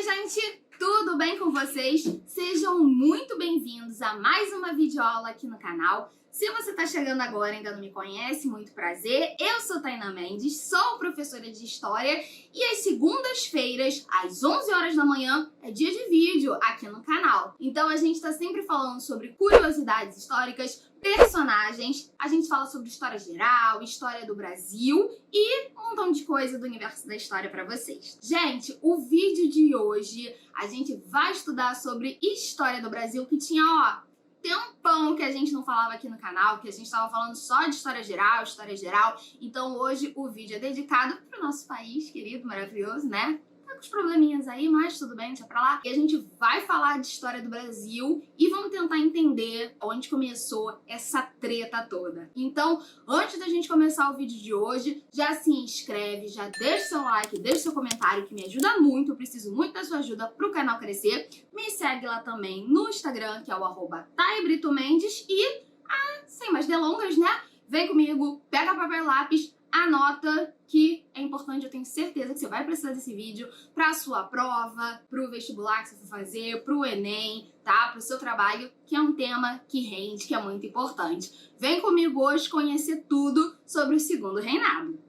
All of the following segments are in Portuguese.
Oi, gente! Tudo bem com vocês? Sejam muito bem-vindos a mais uma videoaula aqui no canal. Se você está chegando agora e ainda não me conhece, muito prazer. Eu sou Tainá Mendes, sou professora de História e às segundas-feiras, às 11 horas da manhã, é dia de vídeo aqui no canal. Então a gente está sempre falando sobre curiosidades históricas, personagens, a gente fala sobre história geral, história do Brasil e um montão de coisa do universo da história para vocês. Gente, o vídeo de hoje a gente vai estudar sobre história do Brasil, que tinha, tempão que a gente não falava aqui no canal, que a gente estava falando só de história geral. Então hoje o vídeo é dedicado para o nosso país querido, maravilhoso, né? Tá com os probleminhas aí, mas tudo bem, deixa pra lá. E a gente vai falar de história do Brasil e vamos tentar entender onde começou essa treta toda. Então, antes da gente começar o vídeo de hoje, já se inscreve, já deixa seu like, deixa seu comentário, que me ajuda muito, eu preciso muito da sua ajuda pro canal crescer. Me segue lá também no Instagram, que é o @TaiBritoMendes. E, sem mais delongas, né? Vem comigo, pega papel e lápis, anota, que é importante, eu tenho certeza que você vai precisar desse vídeo para sua prova, para o vestibular que você for fazer, para o Enem, tá? Para o seu trabalho, que é um tema que rende, que é muito importante. Vem comigo hoje conhecer tudo sobre o Segundo Reinado.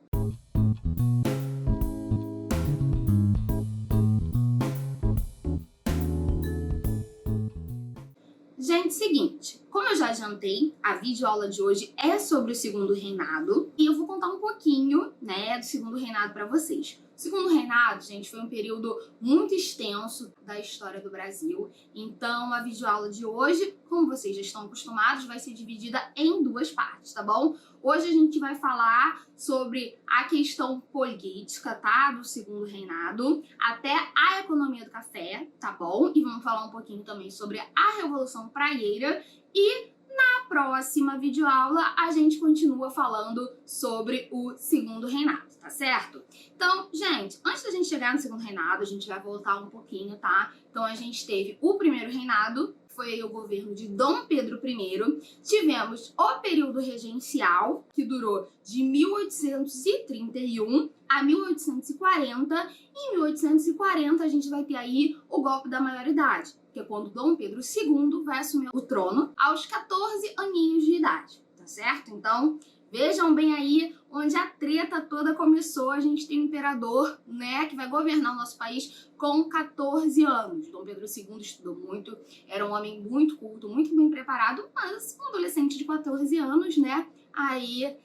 Gente, seguinte, como eu já adiantei, a videoaula de hoje é sobre o Segundo Reinado e eu vou contar um pouquinho, né, do Segundo Reinado para vocês. O Segundo Reinado, gente, foi um período muito extenso da história do Brasil, então a videoaula de hoje, como vocês já estão acostumados, vai ser dividida em duas partes, tá bom? Hoje a gente vai falar sobre a questão política, tá? Do Segundo Reinado, até a economia do café, tá bom? E vamos falar um pouquinho também sobre a Revolução Praieira e na próxima videoaula a gente continua falando sobre o Segundo Reinado, tá certo? Então, gente, antes da gente chegar no Segundo Reinado, a gente vai voltar um pouquinho, tá? Então a gente teve o Primeiro Reinado, foi aí o governo de Dom Pedro I. Tivemos o período regencial, que durou de 1831 a 1840. E em 1840 a gente vai ter aí o golpe da maioridade, que é quando Dom Pedro II vai assumir o trono aos 14 aninhos de idade, tá certo? Então, vejam bem aí onde a treta toda começou. A gente tem um imperador, né, que vai governar o nosso país com 14 anos. Dom Pedro II estudou muito, era um homem muito culto, muito bem preparado, mas um adolescente de 14 anos, né, aí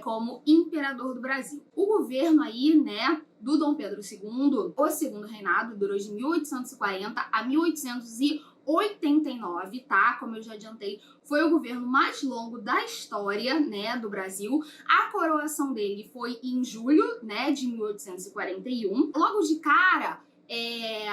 como imperador do Brasil. O governo aí, né, do Dom Pedro II, o Segundo Reinado, durou de 1840 a 1889, tá? Como eu já adiantei, foi o governo mais longo da história, né, do Brasil. A coroação dele foi em julho, né, de 1841. Logo de cara,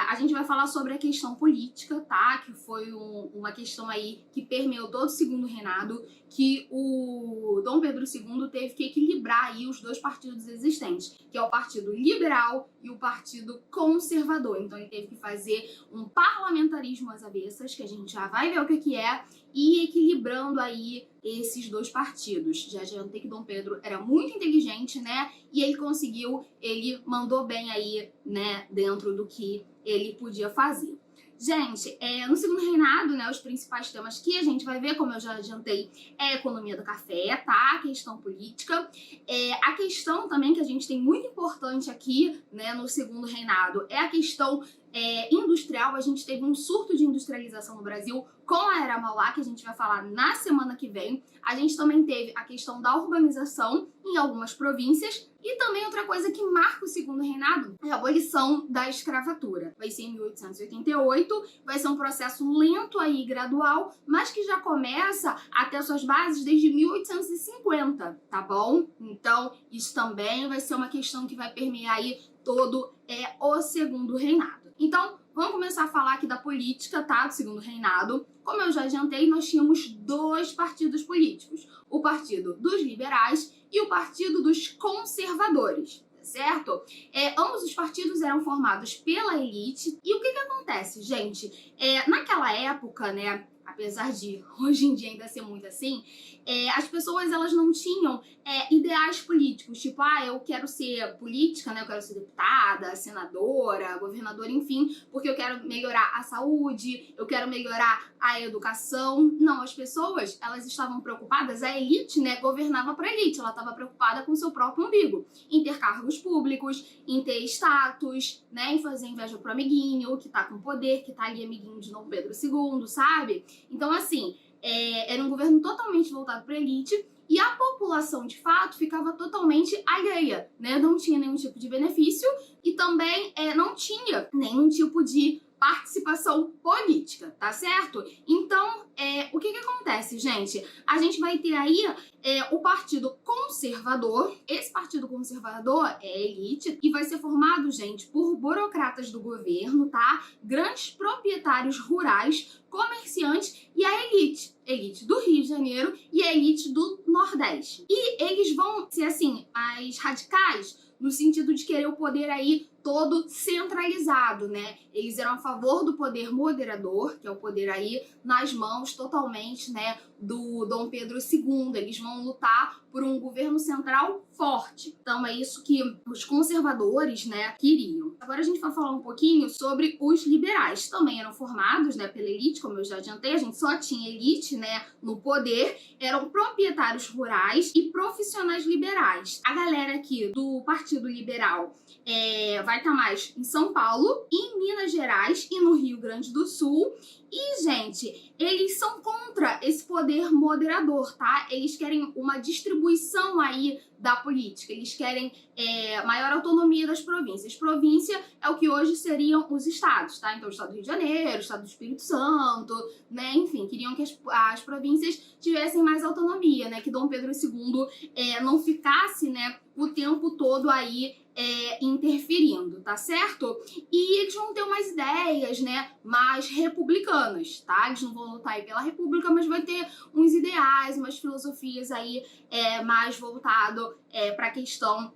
a gente vai falar sobre a questão política, tá? Que foi uma questão aí que permeou todo o Segundo Reinado, que o Dom Pedro II teve que equilibrar aí os dois partidos existentes, que é o Partido Liberal e o Partido Conservador. Então ele teve que fazer um parlamentarismo às avessas, que a gente já vai ver o que é, e equilibrando aí esses dois partidos. Já adiantei que Dom Pedro era muito inteligente, né? E ele conseguiu, ele mandou bem aí, né, dentro do que ele podia fazer. Gente, no Segundo Reinado, né, os principais temas que a gente vai ver, como eu já adiantei, é a economia do café, tá? A questão política. A questão também que a gente tem muito importante aqui, né, no Segundo Reinado é a questão industrial. A gente teve um surto de industrialização no Brasil com a Era Mauá, que a gente vai falar na semana que vem. A gente também teve a questão da urbanização em algumas províncias. E também outra coisa que marca o Segundo Reinado é a abolição da escravatura. Vai ser em 1888, vai ser um processo lento aí, gradual, mas que já começa a ter suas bases desde 1850, tá bom? Então, isso também vai ser uma questão que vai permear aí todo o Segundo Reinado. Então, vamos começar a falar aqui da política, tá? Do Segundo Reinado. Como eu já adiantei, nós tínhamos dois partidos políticos. O Partido dos Liberais e o Partido dos Conservadores, certo? Ambos os partidos eram formados pela elite. E o que acontece, gente? Naquela época, né, a apesar de hoje em dia ainda ser muito assim, as pessoas elas não tinham ideais políticos, tipo, eu quero ser política, né? Eu quero ser deputada, senadora, governadora, enfim, porque eu quero melhorar a saúde, eu quero melhorar a educação. Não, as pessoas, elas estavam preocupadas, a elite, né, governava para a elite, ela estava preocupada com o seu próprio umbigo, em ter cargos públicos, em ter status, né, em fazer inveja pro amiguinho, que tá com poder, que tá ali amiguinho de Dom Pedro II, sabe? Então, assim, era um governo totalmente voltado para a elite e a população, de fato, ficava totalmente alheia, né? Não tinha nenhum tipo de benefício e também não tinha nenhum tipo de participação política, tá certo? Então, o que acontece, gente? A gente vai ter aí o Partido Conservador. Esse Partido Conservador é elite e vai ser formado, gente, por burocratas do governo, tá? Grandes proprietários rurais, comerciantes e a elite. Elite do Rio de Janeiro e a elite do Nordeste. E eles vão ser, assim, mais radicais no sentido de querer o poder aí todo centralizado, né? Eles eram a favor do poder moderador, que é o poder aí nas mãos totalmente, né, do Dom Pedro II. Eles vão lutar por um governo central forte. Então é isso que os conservadores, né, queriam. Agora a gente vai falar um pouquinho sobre os liberais. Também eram formados, né, pela elite, como eu já adiantei, a gente só tinha elite, né, no poder, eram proprietários rurais e profissionais liberais. A galera aqui do Partido Liberal vai estar mais em São Paulo, em Minas Gerais e no Rio Grande do Sul. E, gente, eles são contra esse poder moderador, tá? Eles querem uma distribuição aí da política, eles querem maior autonomia das províncias. Província é o que hoje seriam os estados, tá? Então, o estado do Rio de Janeiro, o estado do Espírito Santo, né? Enfim, queriam que as províncias tivessem mais autonomia, né? Que Dom Pedro II não ficasse, né, o tempo todo aí interferindo, tá certo? E eles vão ter umas ideias, né, mais republicanas, tá? Eles não vão lutar aí pela república, mas vai ter uns ideais, umas filosofias aí mais voltado para a questão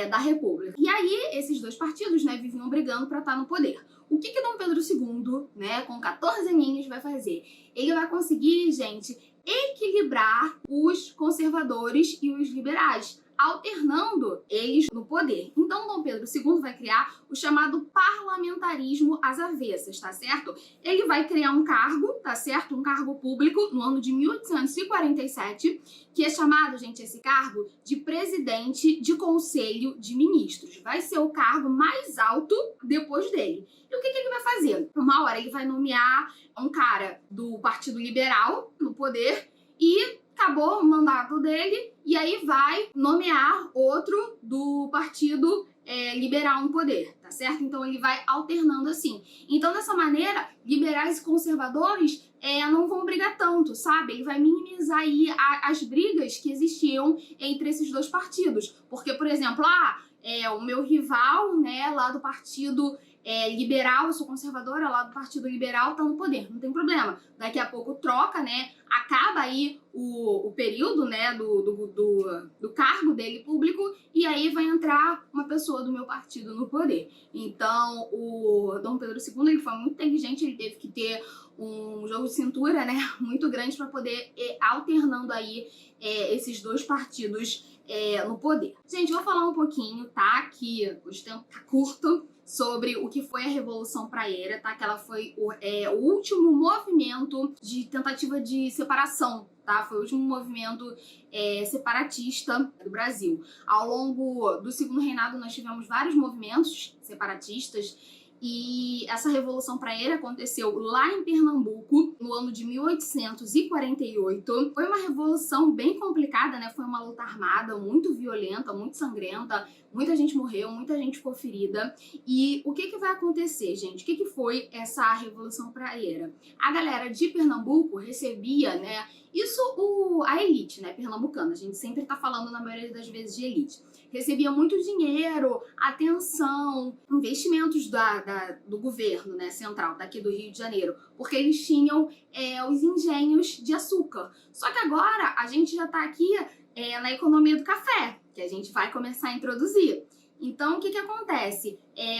da república. E aí, esses dois partidos, né, viviam brigando para estar no poder. O que Dom Pedro II, né, com 14 aninhos, vai fazer? Ele vai conseguir, gente, equilibrar os conservadores e os liberais, alternando eles no poder. Então, Dom Pedro II vai criar o chamado parlamentarismo às avessas, tá certo? Ele vai criar um cargo, tá certo? Um cargo público no ano de 1847, que é chamado, gente, esse cargo de presidente de Conselho de Ministros. Vai ser o cargo mais alto depois dele. E o que ele vai fazer? Uma hora ele vai nomear um cara do Partido Liberal no poder e acabou o mandato dele, e aí vai nomear outro do Partido Liberal no poder, tá certo? Então ele vai alternando assim. Então, dessa maneira, liberais e conservadores não vão brigar tanto, sabe? Ele vai minimizar aí as brigas que existiam entre esses dois partidos. Porque, por exemplo, o meu rival, né, lá do Partido liberal, eu sou conservadora, lá do Partido Liberal tá no poder, não tem problema. Daqui a pouco troca, né? Acaba aí o período, né, do cargo dele público, e aí vai entrar uma pessoa do meu partido no poder. Então, o Dom Pedro II, ele foi muito inteligente, ele teve que ter um jogo de cintura, né, muito grande para poder alternando aí esses dois partidos no poder. Gente, vou falar um pouquinho, tá, que o tempo tá curto, sobre o que foi a Revolução Praieira, tá? Que ela foi o último movimento de tentativa de separação, tá? Foi o último movimento separatista do Brasil. Ao longo do segundo reinado, nós tivemos vários movimentos separatistas, e essa Revolução Praieira aconteceu lá em Pernambuco, no ano de 1848. Foi uma revolução bem complicada, né? Foi uma luta armada, muito violenta, muito sangrenta. Muita gente morreu, muita gente ficou ferida. E o que vai acontecer, gente? O que foi essa Revolução Praieira? A galera de Pernambuco recebia, né? Isso a elite, né, pernambucana. A gente sempre tá falando, na maioria das vezes, de elite. Recebia muito dinheiro, atenção, investimentos do governo, né, central, daqui do Rio de Janeiro, porque eles tinham os engenhos de açúcar. Só que agora a gente já tá aqui na economia do café, que a gente vai começar a introduzir. Então, o que acontece?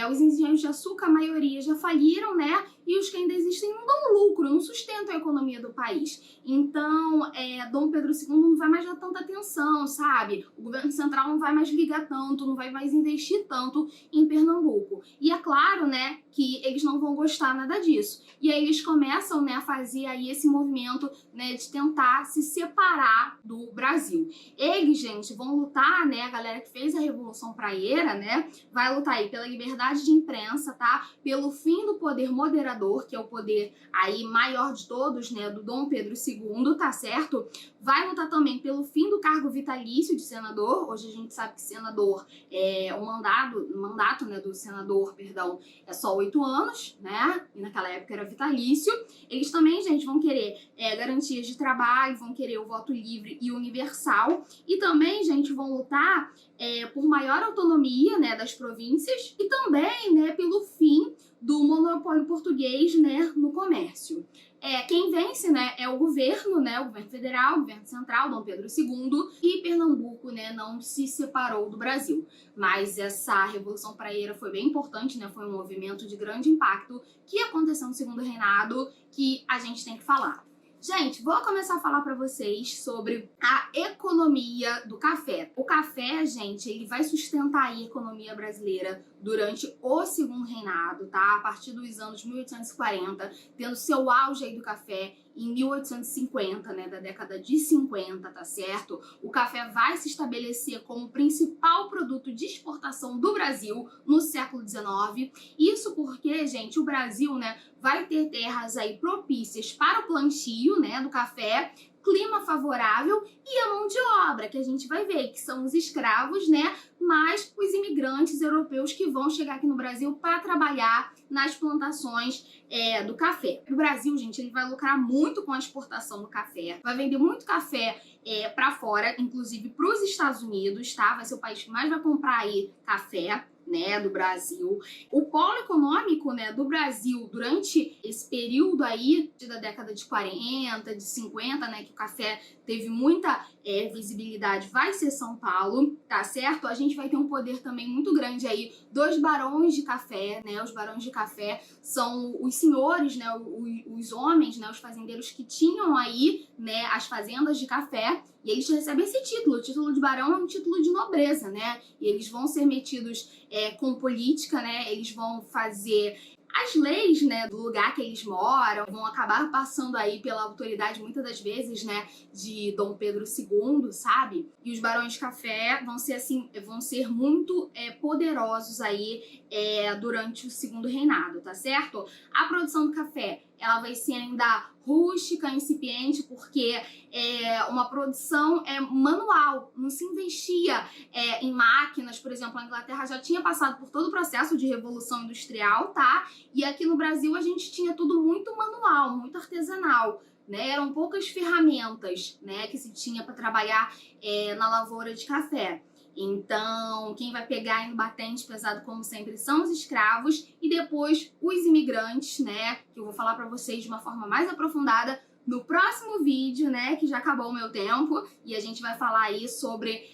os engenhos de açúcar, a maioria já faliram, né? E os que ainda existem não dão lucro, não sustentam a economia do país. Então, Dom Pedro II não vai mais dar tanta atenção, sabe? O governo central não vai mais ligar tanto, não vai mais investir tanto em Pernambuco. E é claro, né, que eles não vão gostar nada disso. E aí eles começam, né, a fazer aí esse movimento, né, de tentar se separar do Brasil. Eles, gente, vão lutar, né, a galera que fez a Revolução Praieira, né, vai lutar aí pela liberdade de imprensa, tá? Pelo fim do poder moderador, que é o poder aí maior de todos, né, do Dom Pedro II, tá certo? Vai lutar também pelo fim do cargo vitalício de senador. Hoje a gente sabe que senador, o mandato, né, do senador, perdão, é só 8 anos, né? E naquela época era vitalício. Eles também, gente, vão querer garantias de trabalho, vão querer o voto livre e universal. E também, gente, vão lutar por maior autonomia, né, das províncias e também, né, pelo fim do monopólio português, né, no comércio. Quem vence, né, é o governo, né, o governo federal, o governo central, Dom Pedro II, e Pernambuco, né, não se separou do Brasil. Mas essa Revolução Praieira foi bem importante, né, foi um movimento de grande impacto que aconteceu no segundo reinado, que a gente tem que falar. Gente, vou começar a falar para vocês sobre a economia do café. O café, gente, ele vai sustentar aí a economia brasileira durante o segundo reinado, tá? A partir dos anos 1840, tendo seu auge aí do café em 1850, né, da década de 50, tá certo? O café vai se estabelecer como principal produto de exportação do Brasil no século XIX. Isso porque, gente, o Brasil, né, vai ter terras aí propícias para o plantio, né, do café, clima favorável e a mão de obra, que a gente vai ver, que são os escravos, né, mas os imigrantes europeus que vão chegar aqui no Brasil para trabalhar nas plantações do café. O Brasil, gente, ele vai lucrar muito com a exportação do café, vai vender muito café para fora, inclusive para os Estados Unidos, tá? Vai ser o país que mais vai comprar aí café, né, do Brasil. O polo econômico, né, do Brasil durante esse período aí da década de 40, de 50, né, que o café teve muita visibilidade, vai ser São Paulo, tá certo? A gente vai ter um poder também muito grande aí dos barões de café, né? Os barões de café são os senhores, né, os homens, né, os fazendeiros que tinham aí, né, as fazendas de café, e eles recebem esse título. O título de barão é um título de nobreza, né? E eles vão ser metidos com política, né? Eles vão fazer as leis, né, do lugar que eles moram, vão acabar passando aí pela autoridade, muitas das vezes, né, de Dom Pedro II, sabe? E os barões de café vão ser, assim, vão ser muito poderosos aí durante o segundo reinado, tá certo? A produção do café, ela vai ser ainda rústica, incipiente, porque uma produção manual, não se investia em máquinas. Por exemplo, a Inglaterra já tinha passado por todo o processo de revolução industrial, tá? E aqui no Brasil a gente tinha tudo muito manual, muito artesanal, né? Eram poucas ferramentas, né, que se tinha para trabalhar na lavoura de café. Então, quem vai pegar no batente pesado, como sempre, são os escravos e depois os imigrantes, né? Que eu vou falar para vocês de uma forma mais aprofundada no próximo vídeo, né? Que já acabou o meu tempo e a gente vai falar aí sobre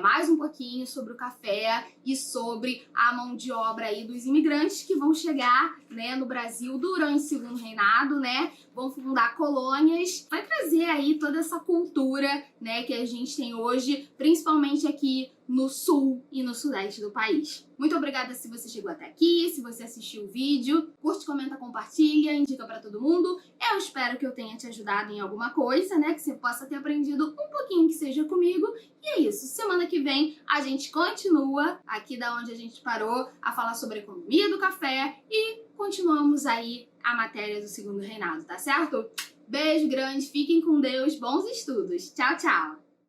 mais um pouquinho sobre o café e sobre a mão de obra aí dos imigrantes que vão chegar, né, no Brasil durante o segundo reinado, né? Vão fundar colônias, vai trazer aí toda essa cultura, né, que a gente tem hoje, principalmente aqui no sul e no sudeste do país. Muito obrigada se você chegou até aqui, se você assistiu o vídeo, curte, comenta, compartilha, indica pra todo mundo. Eu espero que eu tenha te ajudado em alguma coisa, né, que você possa ter aprendido um pouquinho que seja comigo. E é isso, semana que vem a gente continua aqui da onde a gente parou a falar sobre a economia do café e continuamos aí a matéria do segundo reinado, tá certo? Beijo grande, fiquem com Deus, bons estudos. Tchau, tchau!